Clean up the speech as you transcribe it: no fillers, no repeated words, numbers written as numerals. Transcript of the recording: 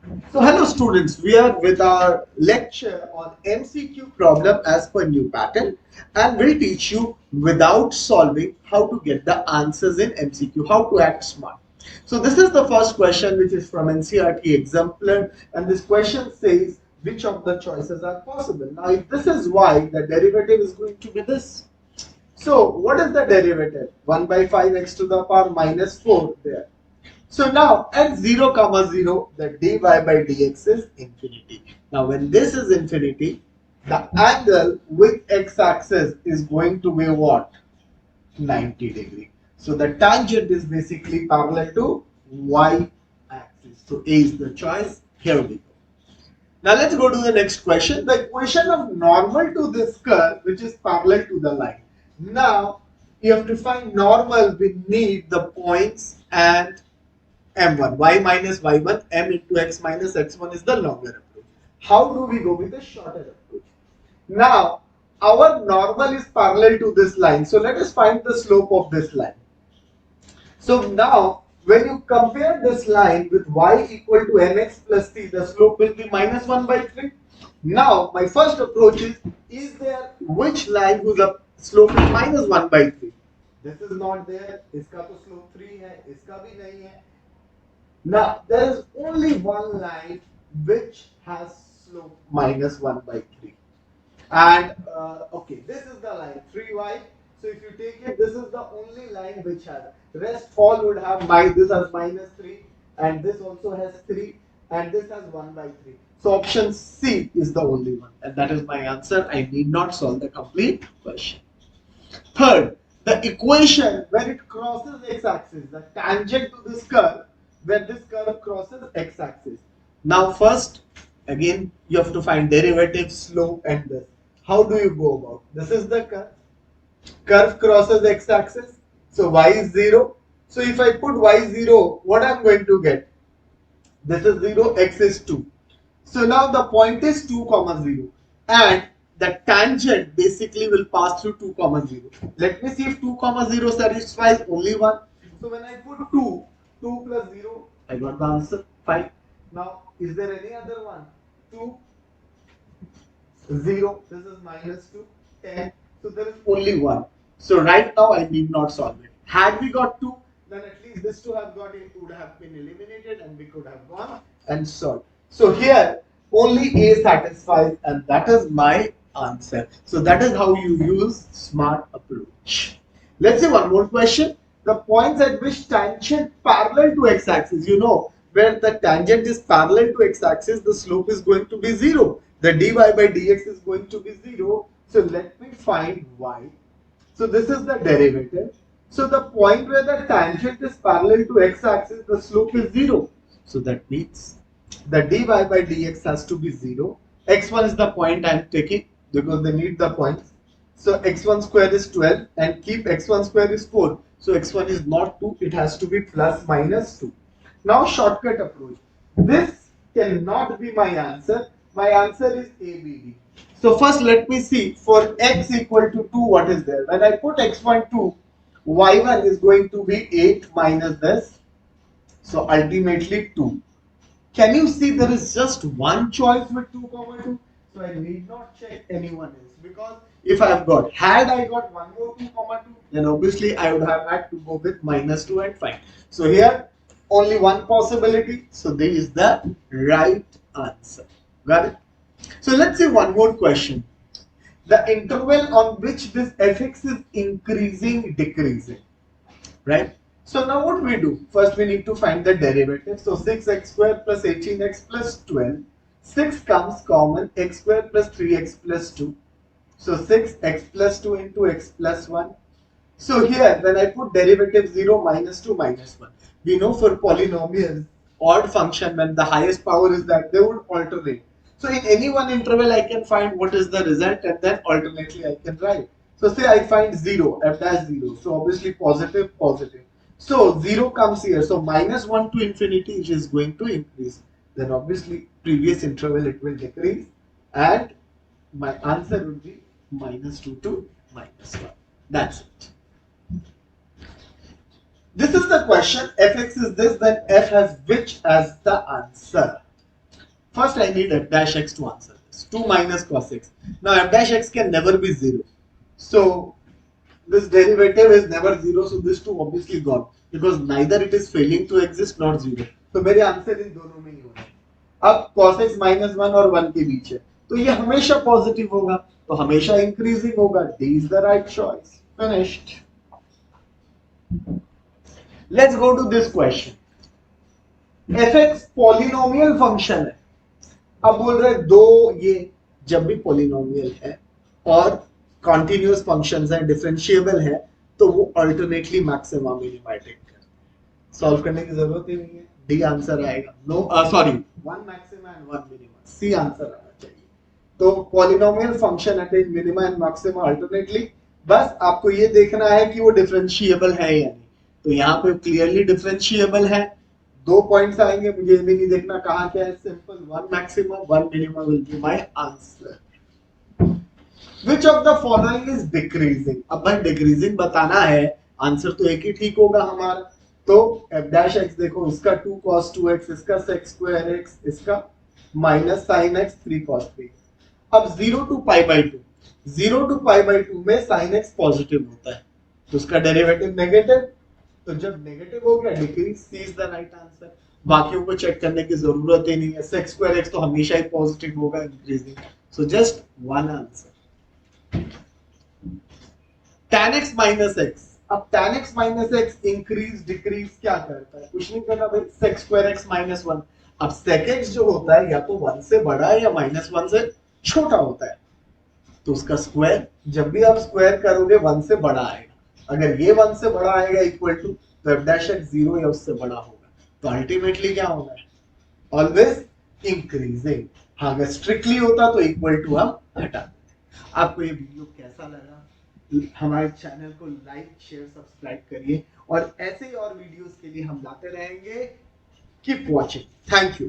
So hello students, we are with our lecture on MCQ problem as per new pattern, and we'll teach you without solving how to get the answers in MCQ, how to act smart. So this is the first question, which is from NCERT exemplar, and this question says which of the choices are possible. Now if this is y, the derivative is going to be this. So what is the derivative? 1 by 5 x to the power minus 4 there. So now at 0 comma 0, the dy by dx is infinity. Now when this is infinity, the angle with x-axis is going to be what? 90 degree. So the tangent is basically parallel to y-axis. So A is the choice. Here we go. Now let's go to the next question. The equation of normal to this curve, which is parallel to the line. Now you have to find normal. We need the points and m1, y minus y1, m into x minus x1 is the longer approach. How do we go with the shorter approach? Now, our normal is parallel to this line. So let us find the slope of this line. So now, when you compare this line with y equal to mx plus c, the slope will be minus 1 by 3. Now, my first approach is there which line whose slope is minus 1 by 3? This is not there. इसका तो slope 3 है, इसका भी नहीं है. Now, there is only one line which has slope minus 1 by 3. And okay, this is the line 3y. So if you take it, this is the only line which has. Rest all would have this has minus 3, and this also has 3, and this has 1 by 3. So option C is the only one, and that is my answer. I need not solve the complete question. Third, the equation when it crosses x-axis, the tangent to this curve, when this curve crosses x-axis. Now first, again, you have to find derivative, slope and this. How do you go about? This is the curve. Curve crosses x-axis. So y is 0. So if I put y 0, what I'm going to get? This is 0, x is 2. So now the point is 2 comma 0, and the tangent basically will pass through 2 comma 0. Let me see if 2 comma 0 satisfies only one. So when I put 2, 2 plus 0, I got the answer 5. Now is there any other one? 2, 0, this is minus 2, 10. So there is only one. So right now I need not solve it. Had we got 2, then at least this 2 have got it would have been eliminated and we could have gone and solved. So here only A satisfies, and that is my answer. So that is how you use smart approach. Let's say one more question. The points at which tangent parallel to x-axis, where the tangent is parallel to x-axis, the slope is going to be 0. The dy by dx is going to be 0. So let me find y. So this is the derivative. So the point where the tangent is parallel to x-axis, the slope is 0. So that means the dy by dx has to be 0. X1 is the point I am taking because they need the points. So x1 square is 12 and keep x1 square is 4. So x1 is not 2, it has to be plus minus 2. Now shortcut approach. This cannot be my answer. My answer is ABD. So first let me see for x equal to 2 what is there. When I put x1 2, y1 is going to be 8 minus this. So ultimately 2. Can you see there is just one choice with 2 comma 2? So I need not check anyone else, because if I have got, had I got one more 2 comma 2, then obviously I would have had to go with minus 2 and find. So here only one possibility. So this is the right answer. Got it? So let's see one more question. The interval on which this fx is increasing, decreasing, right? So now what we do? First we need to find the derivative. So 6x square plus 18x plus 12. 6 comes common, x square plus 3x plus 2. So 6x plus 2 into x plus 1. So here when I put derivative 0 minus 2 minus 1. We know for polynomials, odd function, when the highest power is that, they would alternate. So in any one interval I can find what is the result, and then alternately I can write. So say I find 0, f dash 0. So obviously positive, positive. So 0 comes here. So minus 1 to infinity, which is going to increase. Then obviously previous interval it will decrease, and my answer will be minus 2 to minus 1. That's it. This is the question. Fx is this, then f has which as the answer. First, I need f dash x to answer this. 2 minus cos x. Now, f dash x can never be 0. So, this derivative is never 0. So, this 2 obviously gone. Because neither it is failing to exist nor 0. तो मेरे answer in दोनों में ही होना है. अब cos x minus 1 और 1 के बीच है. तो ये हमेशा पॉजिटिव होगा. तो हमेशा इंक्रीजिंग होगा. D is the right choice. Finished. Let's go to this question. fx polynomial function है. अब बोल रहे दो ये जब भी पॉलिनोमियल है और कॉन्टिन्यूअस फंक्शंस है, डिफरेंशिएबल है, तो वो अल्टरनेटली मैक्सिमा मिनिमा टेक कर. सॉल्व करने की जरूरत ही नहीं है. डी आंसर आएगा. No sorry, one maxima and one minima. C answer आना चाहिए. तो polynomial function attain minima and maxima alternately. बस आपको ये देखना है कि वो डिफरेंशिएबल है या नहीं. तो यहाँ पे क्लियरली डिफरेंशिएबल है. 2 पॉइंट्स आएंगे. मुझे ये भी नहीं देखना कहाँ क्या है. Simple, one maximum one minimum will be my answer. Which of the following is decreasing? अब भाई डिक्रीजिंग बताना है. आंसर तो एक ही ठीक होगा हमारा. तो f dash x देखो, इसका 2 cos 2x, इसका sec square x, इसका minus sin x 3 cos 3. अब 0 to pi by 2, 0 to pi by 2 में sin x पॉजिटिव होता है, तो उसका डेरिवेटिव नेगेटिव. तो जब नेगेटिव हो गया, decrease. C is the right answer. बाकियों को चेक करने की जरूरत ही नहीं है. sec square x तो हमेशा ही पॉजिटिव होगा, increasing. So just one answer. tan x minus x. अब tan x minus x increase decrease क्या करता है? कुछ नहीं करता भाई. sec square x minus 1. अब sec x जो होता है या तो 1 से बड़ा है या minus 1 से छोटा होता है. तो उसका स्क्वायर जब भी आप स्क्वायर करोगे 1 से बड़ा आएगा. अगर ये 1 से बड़ा आएगा इक्वल टू, तो f dash x 0 या उससे बड़ा होगा. तो अल्टीमेटली क्या होना है? Always increasing. हाँ, अगर स्ट्रिक्टली होता तो इक्वल टू हम हटा देते. आपको ये वीडियो कैसा लगा? हमारे चैनल को लाइक शेयर सब्सक्राइब करिए और ऐसे ही और वीडियोस के लिए हम लाते रहेंगे. Keep watching. Thank you.